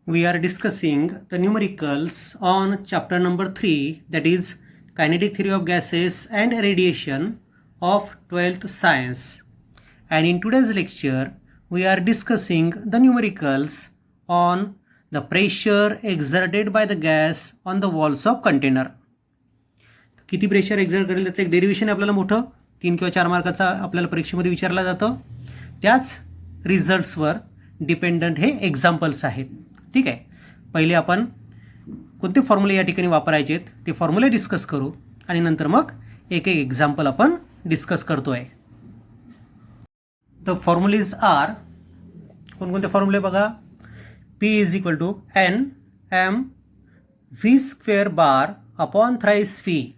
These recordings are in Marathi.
we are discussing the numericals on chapter number 3, that is kinetic theory of gases and radiation of 12th science. And in today's lecture we are discussing the numericals on the pressure exerted by the gas on the walls of container. किती प्रेशर एक्झर्ट करेल त्याचं एक डेरिव्हेशन आपल्याला मोठं 3 किंवा 4 मार्काचा आपल्याला परीक्षेमध्ये विचारला जातं. त्याच रिझल्ट्सवर डिपेंडंट हे एक्झाम्पल्स आहेत. ठीक आहे, पहिले आपण कोणते फॉर्म्युले या ठिकाणी वापरायचे आहेत ते फॉर्म्युले डिस्कस करू आणि नंतर मग एक एक एक्झाम्पल आपण डिस्कस करतोय. द फॉर्म्युलेज आर, कोणकोणते फॉर्म्युले बघा. P is equal to N M V square bar upon thrice V.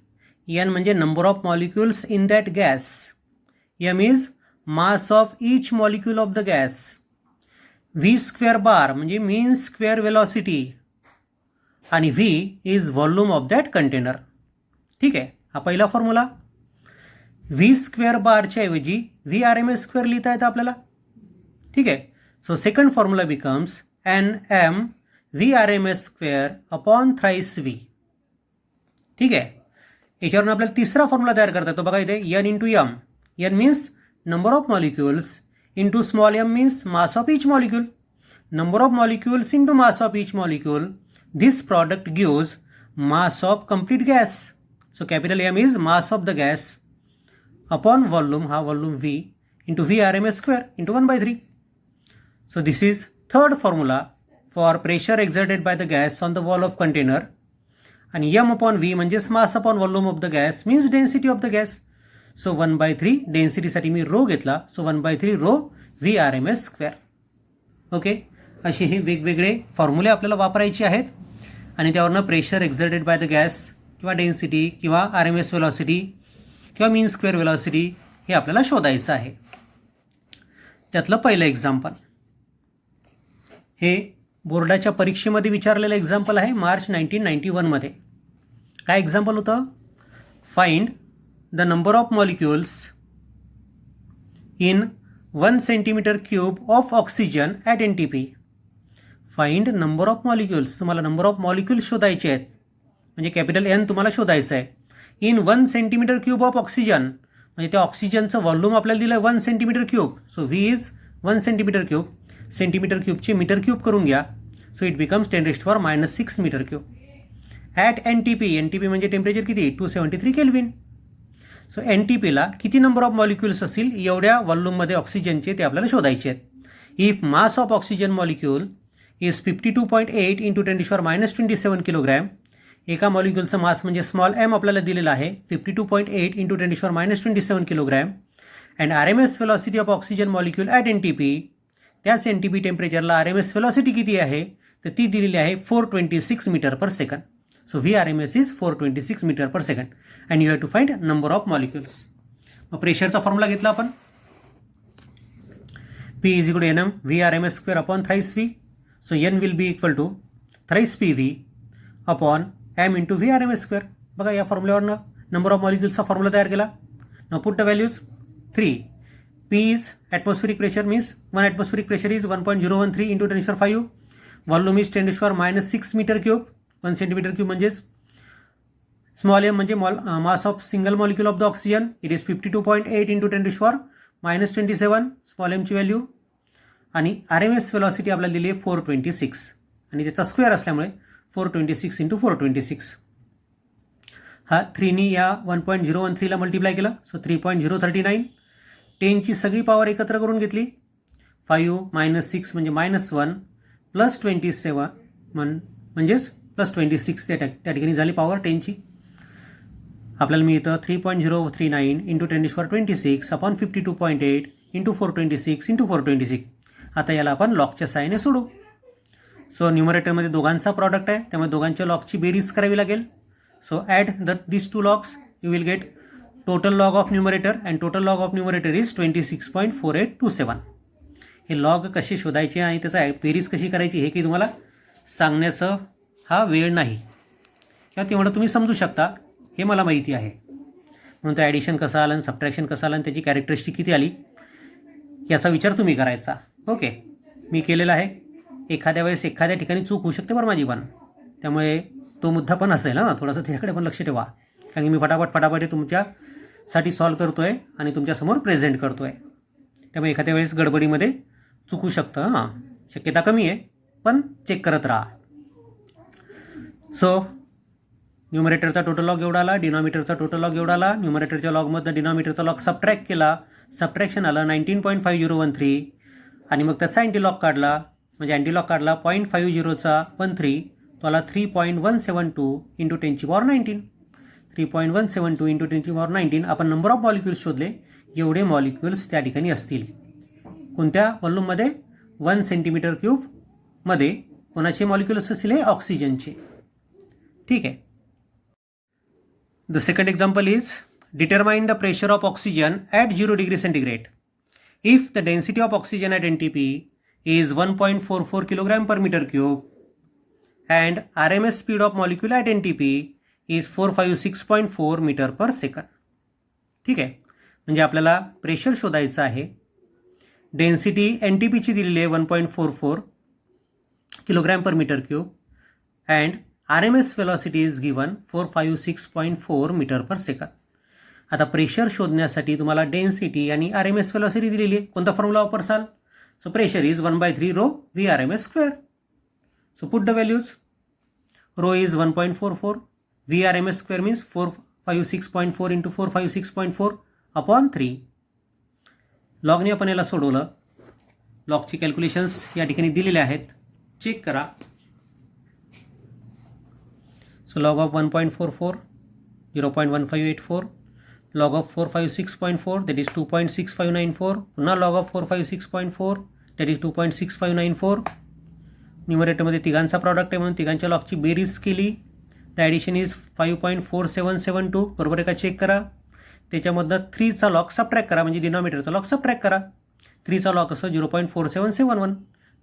N म्हणजे number of molecules in that gas. M is mass of each molecule of the gas. V square bar म्हणजे मीन स्क्वेअर वेलॉसिटी आणि V is volume of that container. ठीक आहे, हा पहिला फॉर्म्युला. व्ही स्क्वेअर बारच्या ऐवजी V R M S square लिहिता येतं आपल्याला. ठीक आहे, so second formula becomes N M V R M S square upon thrice V. ठीक आहे, याच्यावरून आपल्याला तिसरा फॉर्म्युला तयार करता येतो. बघा इथे N into M. N means number of molecules into small m means mass of each molecule. Number of molecules into mass of each molecule. This product gives mass of complete gas. So capital M is mass of the gas upon volume, volume V into V RMS square into 1 by 3. So this is third formula for pressure exerted by the gas on the wall of container. And M upon V म्हणजेच mass upon volume of the gas means density of the gas. So 1 by 3 डेन्सिटीसाठी मी रो घेतला. So 1 by 3 rho V R M S square. Okay, असे हे वेगवेगळे फॉर्म्युले आपल्याला वापरायचे आहेत आणि त्यावरनं pressure exerted by the gas किंवा डेन्सिटी किंवा आर एम एस वेलॉसिटी किंवा मीन स्क्वेअर वेलॉसिटी हे आपल्याला शोधायचं आहे. त्यातलं पहिलं एक्झाम्पल हे बोर्डाच्या परीक्षेमध्ये विचारलेलं एक्झाम्पल आहे मार्च 1991मध्ये. काय एक्झाम्पल होतं? Find the number of molecules in 1 centimeter cube of oxygen at NTP. Find number of molecules. तुम्हाला नंबर ऑफ मॉलिक्युल्स शोधायचे आहेत म्हणजे कॅपिटल एन तुम्हाला शोधायचं आहे. In 1 centimetre cube of oxygen म्हणजे त्या ऑक्सिजनचं व्हॉल्यूम आपल्याला दिलं आहे 1 centimetre cube. So V is 1 centimetre cube. Centimetre क्यूबचे मीटर क्यूब करून घ्या. So it becomes 10⁻⁻6 metre cube. At NTP. NTP म्हणजे टेम्परेचर किती? 273 केल्विन. सो एन टी पीला किती नंबर ऑफ मॉलिक्युल्स असतील एवढ्या व्हॉल्यूममध्ये ऑक्सिजनचे ते आपल्याला शोधायचे आहेत. If mass of oxygen molecule is 52.8 into 10⁻27 kilogram. एका मॉलिक्युलचं मास म्हणजे स्मॉल एम आपल्याला दिलेला आहे 52.8 इंटू 10⁻27 किलोग्रॅम. And R M S velocity of oxygen molecule at N T P. त्याच एन टी पी टेम्परेचरला आर एम एस वेलॉसिटी किती आहे तर ती दिलेली आहे 426 metre per second. So VRMS is 426 meter per second and you have to find number of molecules. मग प्रेशरचा फॉर्म्युला घेतला आपण. P is equal to Nm VRMS square upon thrice V. So N will be equal to thrice PV upon M into VRMS square. बघा या फॉर्म्युल्यावरनं नंबर ऑफ मॉलिक्युल्सचा फॉर्म्युला तयार केला. Now put the values. 3. P is atmospheric pressure means 1 atmospheric pressure is 1.013 into 10⁵. Volume is 10⁻⁻6 meter cube. 1 centimetre cube म्हणजेच स्मॉल एम म्हणजे mass of single molecule of the oxygen. It is 52.8 into 10⁻⁻27 small एमची व्हॅल्यू. आणि आर एम एस वेलॉसिटी आपल्याला दिली आहे 426 आणि त्याचा स्क्वेअर असल्यामुळे 426 इंटू 426. हा 3नी या 1.013ला मल्टिप्लाय केलं. सो 3.039. 10ची सगळी पॉवर एकत्र करून घेतली. 5 - 6 म्हणजे -1 प्लस 27 म्हणजेच प्लस 26 त्या ठिकाणी झाली पॉवर 10ची. आपल्याला मिळतं 3.039 इंटू 10⁻26 अपॉन 52.8 इंटू 426 इंटू 426. आता याला आपण लॉगच्या साहाय्याने सोडू. सो न्यूमरेटरमध्ये दोघांचा प्रॉडक्ट आहे त्यामुळे दोघांच्या लॉगची बेरीज करावी लागेल. So add this 2 logs you will get total log of numerator and total log of numerator is 26.4827. हे लॉग कसे शोधायचे आणि त्याचा बेरीज कशी करायची हे काही तुम्हाला सांगण्याचं हा वेळ नाही किंवा तेवढं तुम्ही समजू शकता हे मला माहिती आहे. म्हणून ते ॲडिशन कसं आलं आणि सबट्रॅक्शन कसं आलं आणि त्याची कॅरेक्टरिस्टिक किती आली याचा विचार तुम्ही करायचा. ओके, मी केलेला आहे. एखाद्या वेळेस एखाद्या ठिकाणी चूक होऊ शकते बरं माझी पण, त्यामुळे तो मुद्दा पण असेल ना, थोडंसं त्याच्याकडे पण लक्ष ठेवा, कारण की मी फटाफट तुमच्यासाठी सॉल्व करतो आहे आणि तुमच्यासमोर प्रेझेंट करतो आहे, त्यामुळे एखाद्या वेळेस गडबडीमध्ये चुकू शकतं. हां, शक्यता कमी आहे, पण चेक करत राहा. सो न्यूमरेटरचा टोटल लॉग एवढा आला, डिनॉमिनेटरचा टोटल लॉग एवढा आला. न्यूमरेटरच्या लॉगमधनं डिनॉमिनेटरचा लॉग सबट्रॅक्ट केला, सबट्रॅक्शन आलं 19.5013 आणि मग त्याचा अँटीलॉग काढला, म्हणजे अँटीलॉग काढला 0.50चा 13, तो आला 3.172 इंटू 10⁻19. 3.172 इंटू 10⁻19. आपण नंबर ऑफ मॉलिक्युल्स शोधले, एवढे मॉलिक्युल्स त्या ठिकाणी असतील. कोणत्या व्हॉल्यूममध्ये? 1 सेंटीमीटर क्यूबमध्ये. कोणाचे मॉलिक्युल्स असतील? हे ऑक्सिजनचे. ठीक आहे. The second example is determine the pressure of oxygen at 0 degree centigrade. If the density of oxygen at NTP is 1.44 kilogram per meter cube and RMS speed of molecule at NTP is 456.4 meter per second. ठीक आहे, म्हणजे आपल्याला प्रेशर शोधायचं आहे. डेन्सिटी NTPची दिलेली आहे 1.44 kilogram per metre cube and RMS velocity is given 456.4 metre per second. आता प्रेशर शोधण्यासाठी तुम्हाला डेन्सिटी आणि RMS वेलॉसिटी दिलेली आहे. कोणता फॉर्म्युला वापरसाल? So pressure is 1/3 rho V RMS square. So put the values. Rho is 1.44. V RMS square means 456.4 into 456.4 upon 3. लॉगने आपण याला सोडवलं. लॉगची कॅल्क्युलेशन्स या ठिकाणी दिलेले आहेत, चेक करा. So log of 1.44 0.1584, log of 456.4 that is 2.6594, पुन्हा log of 456.4 that is 2.6594. न्यूमरेटरमध्ये तिघांचा प्रॉडक्ट आहे म्हणून तिघांच्या लॉगची बेरीज केली. The addition is 5.4772. बरोबर आहे का? चेक करा. त्याच्यामधनं 3चा लॉग सबट्रॅक्ट करा, म्हणजे डिनॉमिनेटरचा लॉग सबट्रॅक्ट करा. 3चा लॉग असं 0.4771.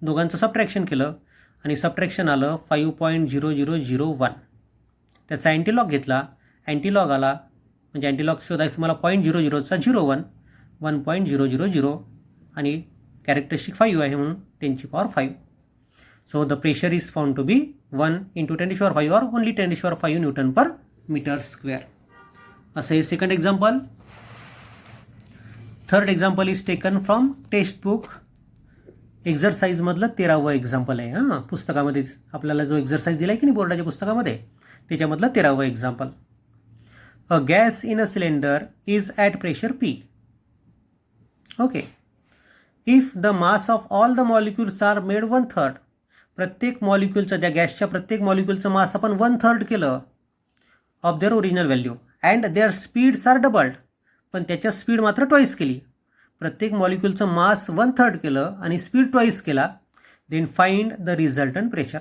दोघांचं सबट्रॅक्शन केलं आणि सबट्रॅक्शन आलं 5.0001. त्याचा अँटीलॉग घेतला, अँटीलॉग आला, म्हणजे अँटीलॉग शोधायचं मला 0.00चा 01, 1.000 आणि कॅरेक्टरिस्टिक 5 आहे म्हणून 10⁵. So the pressure is found to be 1 into 10⁵ or only 10⁵ newton per metre square. असं हे second example. Third example is taken from text book. एक्झरसाईजमधलं 13वं एक्झाम्पल आहे. हां, पुस्तकामध्ये आपल्याला जो एक्झरसाईज दिला आहे की नाही बोर्डाच्या पुस्तकामध्ये, त्याच्यामधलं 13वं example. A gas in a cylinder is at pressure P. Okay. If the mass of all the molecules are made 1/3, प्रत्येक मॉलिक्युलचं, त्या गॅसच्या प्रत्येक मॉलिक्युलचं मास आपण 1/3 केलं of their original value and their speeds are doubled, पण त्याच्या स्पीड मात्र ट्वाईस केली. प्रत्येक मॉलिक्युलचं मास 1/3 केलं आणि स्पीड ट्वाईस केला, then find the resultant pressure.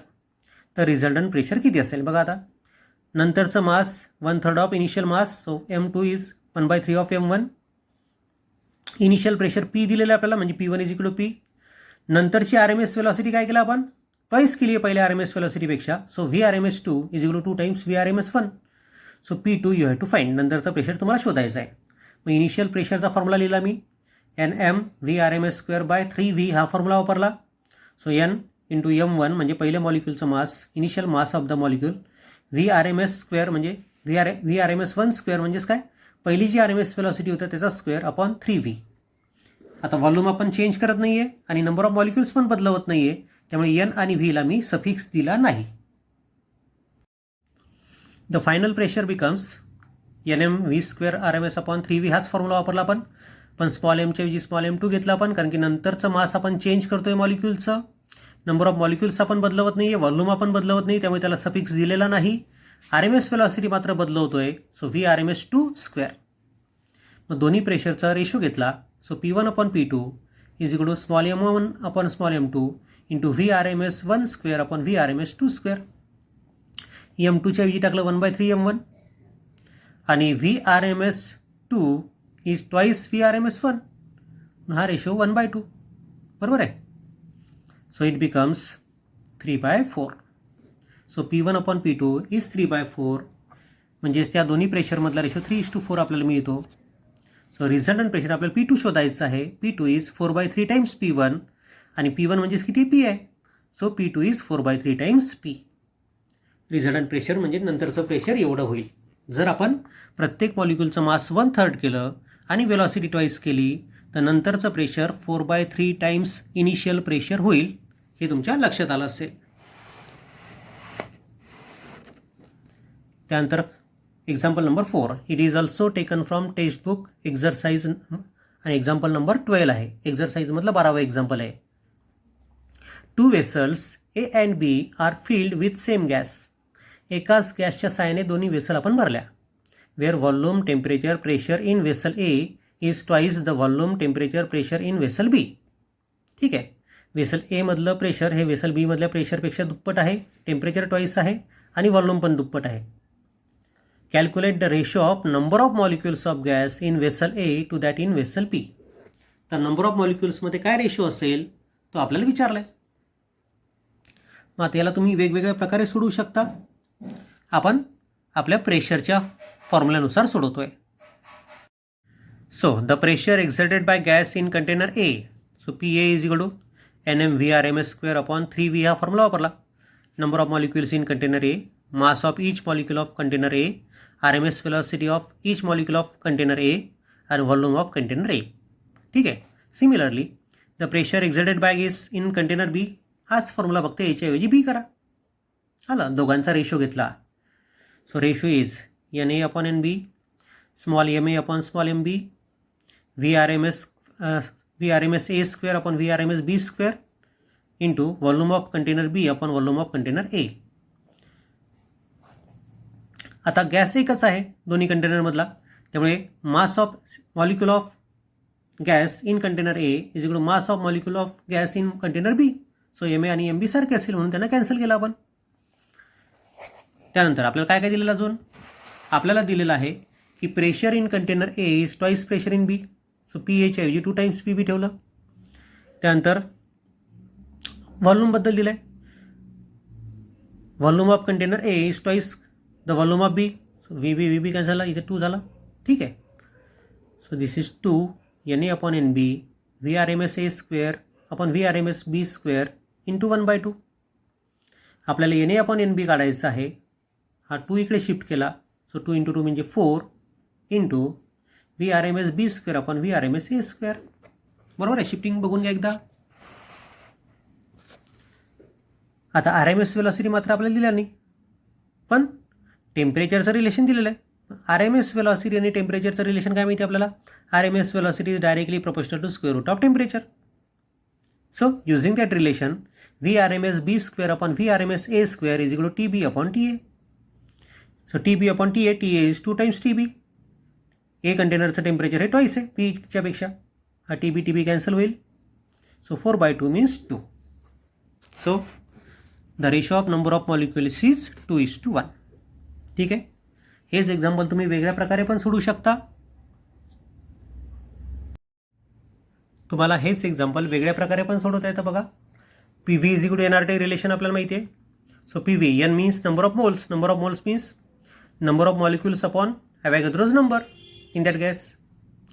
तर रिझल्टंट प्रेशर किती असेल बघा. आता नंतरचं mass 1/3 of initial mass, so M2 is 1/3 of M1. Initial pressure P दिलेलं आहे आपल्याला, म्हणजे P1 is equal to P. नंतरची RMS वेलॉसिटी काय केलं आपण? ट्वाईस केली आहे पहिल्या RMS वेलॉसिटीपेक्षा, so VRMS2 is equal to 2 times VRMS1. So P2 you have to find. नंतरचं प्रेशर तुम्हाला शोधायचं आहे. मग इनिशियल प्रेशरचा फॉर्म्युला लिहिला मी, NM VRMS²/3V हा फॉर्म्युला वापरला. सो N इंटू M1 म्हणजे पहिल्या मॉलिक्युलचं mass, initial mass of the molecule. VRMS² म्हणजे VRMS1² म्हणजेच काय? पहिली जी RMS वेलॉसिटी होतं त्याचा स्क्वेअर अपॉन 3V. आता व्हॉल्यूम आपण चेंज करत नाही आहे आणि नंबर ऑफ मॉलिक्युल्स पण बदलवत नाही आहे, त्यामुळे N आणि Vला मी सफिक्स दिला नाही. The final pressure becomes NM V² RMS upon 3V. हाच फॉर्म्युला वापरला आपण, पण स्मॉल एमच्या ऐवजी स्मॉल M2 घेतला आपण, कारण की नंतरचं मास आपण चेंज करतोय मॉलिक्युलचं. नंबर ऑफ मॉलिक्युल्स आपण बदलवत नाही आहे, व्हॉल्यूम आपण बदलवत नाही, त्यामुळे त्याला सफिक्स दिलेला नाही. RMS वेलॉसिटी मात्र बदलवतोय, सो VRMS2². मग दोन्ही प्रेशरचा रेशो घेतला, so P1 upon P2 is equal to small M1 upon small M2 into VRMS1² upon VRMS2². M2च्या ऐवजी टाकलं 1/3 M1 आणि VRMS2 इज ट्वाईस VRMS1. हा रेशो 1/2. बरोबर आहे. So it becomes 3/4. So P1 upon P2 is 3/4, म्हणजेच त्या दोन्ही प्रेशरमधला रेशो 3:4 आपल्याला मिळतो. सो रिझल्टंट प्रेशर आपल्याला P2 शोधायचं आहे. P2 इज 4/3 टाइम्स P1 आणि P1 म्हणजेच किती? P आहे. So P2 is 4/3 times P. Resultant pressure म्हणजे नंतरचं प्रेशर एवढं होईल. जर आपण प्रत्येक मॉलिक्यूलचं मास 1/3 केलं आणि वेलॉसिटी ट्वाईस केली तर नंतरचं प्रेशर 4/3 टाइम्स इनिशियल प्रेशर होईल. हे तुमच्या लक्षात आलं असेल. त्यानंतर example number 4. It is also taken from text book exercise आणि एक्झाम्पल नंबर 12 आहे. एक्झरसाइजमधलं 12वं एक्झाम्पल आहे. 2 vessels A and B are filled with same gas. एकाच गॅसच्या साहाय्याने दोन्ही वेसल आपण भरल्या. Where volume temperature pressure in vessel A is twice the volume temperature pressure in vessel B. ठीक आहे. वेसल A मधलं प्रेशर हे वेसल B मधल्या प्रेशरपेक्षा दुप्पट आहे, टेम्परेचर ट्वाईस आहे आणि व्हॉल्यूम पण दुप्पट आहे. Calculate the ratio of number of molecules of gas in vessel A to that in vessel B. तर नंबर ऑफ मॉलिक्युल्समध्ये काय रेशो असेल तो आपल्याला विचारला आहे. मग आता याला तुम्ही वेगवेगळ्या प्रकारे सोडवू शकता. आपण आपल्या प्रेशरच्या फॉर्म्युल्यानुसार सोडवतोय. So the pressure exerted by gas in container A. So PA is equal to NmVRms² upon 3V हा फॉर्म्युला वापरला. Number of molecules in container A, mass of each molecule of container A, RMS velocity of each molecule of container A आणि व्हॉल्यूम ऑफ कंटेनर A. ठीक आहे. Similarly the pressure exerted by gas in container B. हाच फॉर्म्युला फक्त याच्याऐवजी B करा. आला. दोघांचा रेशो घेतला. So ratio is NA upon NB, small ma upon small mb, VRMS A² upon VRMS B² into volume of container B upon volume of container A. आता गॅस एकच आहे दोन्ही कंटेनरमधला, त्यामुळे mass of molecule of gas in container A is equal to mass of molecule of gas in container B. So MA आणि MB सारखे असेल म्हणून त्यांना कॅन्सल केलं आपण. त्यानंतर आपल्याला काय काय दिलेलं अजून? आपल्याला दिलेलं आहे की pressure in container A is twice pressure in B. So PAच्या ऐवजी 2 टाइम्स PB ठेवलं. त्यानंतर व्हॉल्यूमबद्दल दिलं आहे. Volume of container A is twice the volume of B. So VB काय झाला, इथे 2 झाला. ठीक आहे. So this is 2 NA upon NB VRMS A² upon VRMS B² into 1/2. आपल्याला NA अपॉन NB काढायचं आहे. हा 2 इकडे शिफ्ट केला. सो 2 इंटू 2 म्हणजे 4 into VRMS B² upon VRMS A². बरोबर आहे. शिफ्टिंग बघून घ्या एकदा. आता RMS वेलॉसिटी मात्र आपल्याला दिला नाही, पण टेम्परेचरचं रिलेशन दिलेलं आहे. RMS वेलॉसिटी आणि टेम्परेचरचं रिलेशन काय माहिती आपल्याला? RMS velocity is directly proportional to square root of temperature. So using that relation, VRMS B² upon VRMS A² is equal to TB upon TA. So TB upon TA is 2 times TB. A कंटेनरचं temperature हे ट्वाईस आहे Pच्या पेक्षा. हा TB कॅन्सल होईल. So 4/2 means 2. So the ratio of number of molecules is 2:1. ठीक आहे. हेच एक्झाम्पल तुम्ही वेगळ्या प्रकारे पण सोडू शकता. तुम्हाला हेच एक्झाम्पल वेगळ्या प्रकारे पण सोडवता येतं बघा. PV is equal to NRT relation आपल्याला माहिती आहे. So PV N means number of moles. Number of moles means number of molecules upon Avogadro's number in that gas.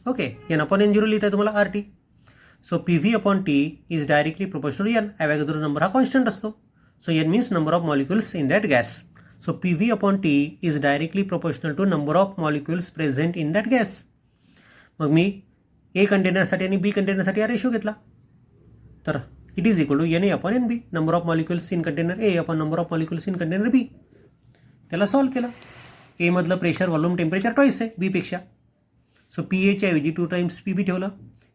Okay. N upon N0 लिहिता आहे तुम्हाला RT. So PV upon T is directly proportional to N. Avogadro's number हा कॉन्स्टंट असतो. So N means number of molecules in that gas. So PV upon T is directly proportional to number of molecules present in that gas. मग मी A कंटेनरसाठी आणि B कंटेनरसाठी हा रेशो घेतला. तर it is equal to NA upon NB, number of molecules in container A upon number of molecules in container B. त्याला सॉल्व्ह केलं. A मधलं प्रेशर व्हॉल्यूम टेम्परेचर ट्वाईस आहे B पेक्षा. सो PAच्या ऐवजी 2 टाइम्स PB ठेवलं,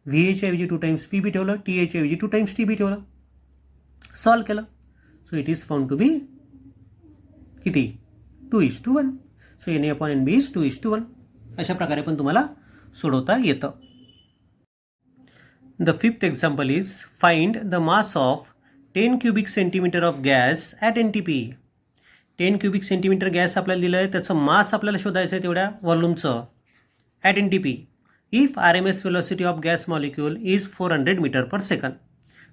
VAच्या ऐवजी 2 टाइम्स PB ठेवलं, TAच्या ऐवजी 2 टाइम्स TB ठेवलं. सॉल्व्ह केलं. So it is found to be किती? 2:1. So NA upon NB is 2:1. अशा प्रकारे पण तुम्हाला सोडवता येतं. The fifth example is find the mass of 10 cubic centimeter of gas at NTP. 10 cubic centimeter gas आपल्याला दिलं आहे, त्याचं मास आपल्याला शोधायचं आहे तेवढ्या व्हॉल्यूमचं at NTP. If RMS velocity of gas molecule is 400 metre per second.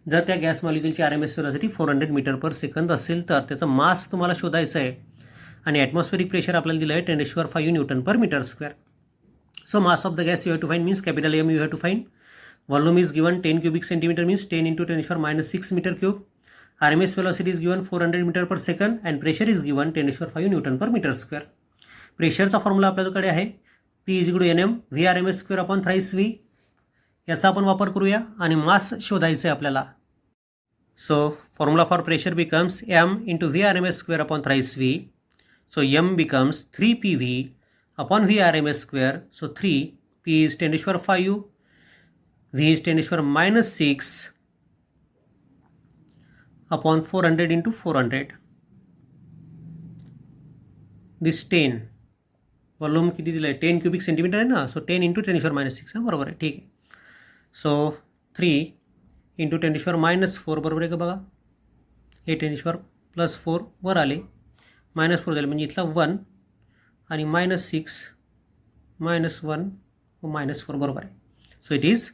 जर त्या गॅस मॉलिक्यूलची RMS velocity 400 metre per second असेल तर त्याचं मास तुम्हाला शोधायचं आहे. आणि ॲटमॉस्फेरिक प्रेशर आपल्याला दिलं आहे 10⁵ newton per metre square. So mass of the gas you have to find means capital M you have to find. Volume is given 10 cubic centimeter means 10 into 10⁻⁶ meter cube. RMS velocity is given 400 metre per second and pressure is given 10⁵ newton per metre square. प्रेशरचा फॉर्म्युला आपल्याकडे आहे P = NM V_RMS² upon thrice V. याचा आपण वापर करूया आणि मास शोधायचं आहे आपल्याला. So formula for pressure becomes M × V_RMS² upon thrice V. So M becomes 3PV upon V_RMS². So 3 P is 10⁵, V is 10⁻⁻6 upon 400 into 400. This 10 volume किती दिलं आहे 10 क्यूबिक सेंटीमीटर आहे ना. सो 10 × 10⁻⁶ बरोबर आहे. ठीक आहे. सो 3 × 10⁻⁻4 बरोबर आहे का बघा. हे 10⁻+4 वर आले -4 झाले म्हणजे इथला 1 आणि -6 -1 व -4 बरोबर आहे. सो इट इज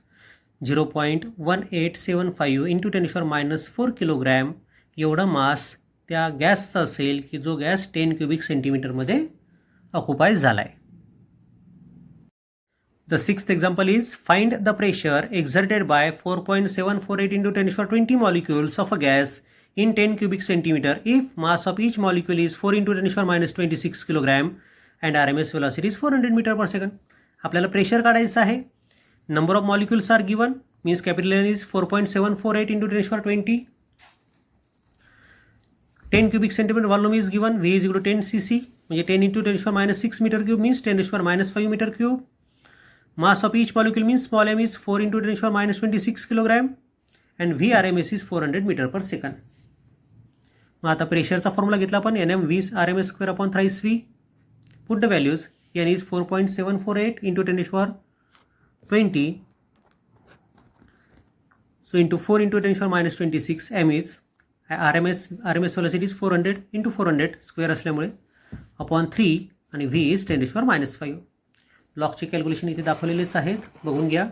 0.1875 × 10⁻⁻4 किलोग्रॅम एवढा मास त्या गॅसचा असेल की जो गॅस 10 क्यूबिक सेंटीमीटरमध्ये ऑक्युपाय झाला आहे. The sixth example is find the pressure exerted by 4.748 × 10⁻20 molecules of a gas in 10 cubic centimeter if mass of each molecule is 4 × 10⁻26 kilogram and RMS velocity is 400 meter per second. आपल्याला प्रेशर काढायचं आहे. Number of molecules are given means capital N is 4.748 × 10⁻20. 10 cubic centimeter volume is given. V is equal to 10 cc म्हणजे 10 × 10⁻6 meter cube means 10⁻5 meter cube. Mass of each molecule means small m is 4 × 10⁻26 kilogram and V_RMS is 400 meter per second. मग आता प्रेशरचा फॉर्म्युला घेतला आपण NM V_RMS² upon thrice V. Put the values. N is 4.748 × 10⁻20 so into 4 × 10⁻26 m is RMS velocity is 400 × 400 square असल्यामुळे अपॉन 3 आणि V is 10⁻⁵. लॉकचे कॅल्क्युलेशन इथे दाखवलेलेच आहेत बघून घ्या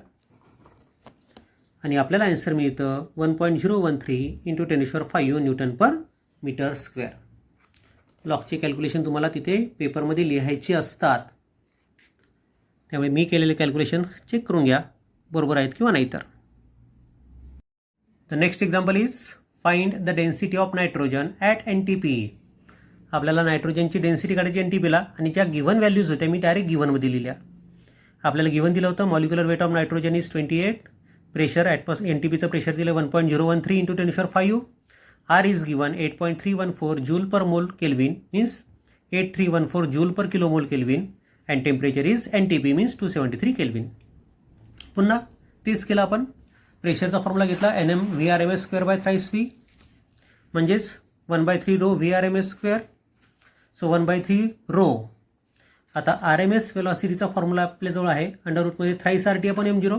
आणि आपल्याला आन्सर मिळतं 1.013 × 10⁻5 Newton per metre square. लॉकचे calculation तुम्हाला तिथे पेपरमध्ये लिहायचे असतात त्यामुळे मी केलेले कॅल्क्युलेशन चेक करून घ्या बरोबर आहेत किंवा नाही तर. The next example is find the density of nitrogen at NTP. आपल्याला नायट्रोजनची डेन्सिटी काढायची NTPला आणि ज्या गिव्हन व्हॅल्यूज होत्या मी डायरेक्ट गिव्हनमध्ये लिहिल्या. आपल्याला गिव्हन दिलं होतं molecular weight of nitrogen is 28. Pressure NTPचं प्रेशर दिलं 1.013 × 10⁻5. R is given 8.314 joule per mole kelvin means 8314 joule per kilo mole kelvin and temperature is NTP means 273 kelvin. पुन्हा तेच केलं आपण. प्रेशरचा फॉर्म्युला घेतला NM V_RMS² by thrice V म्हणजेच 1/3 रो V_RMS². So 1/3 rho. आता RMS वेलॉसिटीचा फॉर्म्युला आपल्याजवळ आहे अंडररूटमध्ये थ्राईस RT अपॉन M0.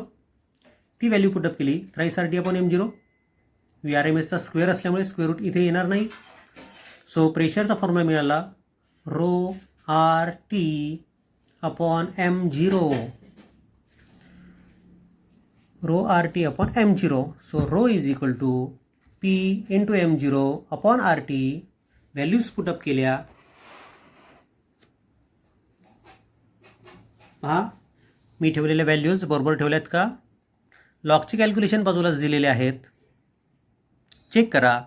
ती व्हॅल्यू पुटअप केली थ्राईस RT अपॉन M0. V_RMSचा स्क्वेअर असल्यामुळे स्क्वेअर रूट इथे येणार नाही. सो प्रेशरचा फॉर्म्युला मिळाला rho RT upon M0. Rho RT upon M0. So rho is equal to P × M0 upon RT. Values put up केल्या. पहा मी ठेवलेल्या व्हॅल्यूज बरोबर ठेवल्यात का. लॉकचे कॅल्क्युलेशन बाजूलाच दिलेले आहेत चेक करा.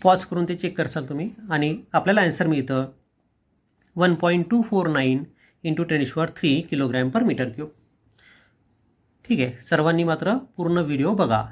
पॉज करून ते चेक करसाल तुम्ही आणि आपल्याला आन्सर मिळतं 1.249 × 10⁻3 किलोग्रॅम पर मीटर क्यूब. ठीक आहे. सर्वांनी मात्र पूर्ण व्हिडिओ बघा.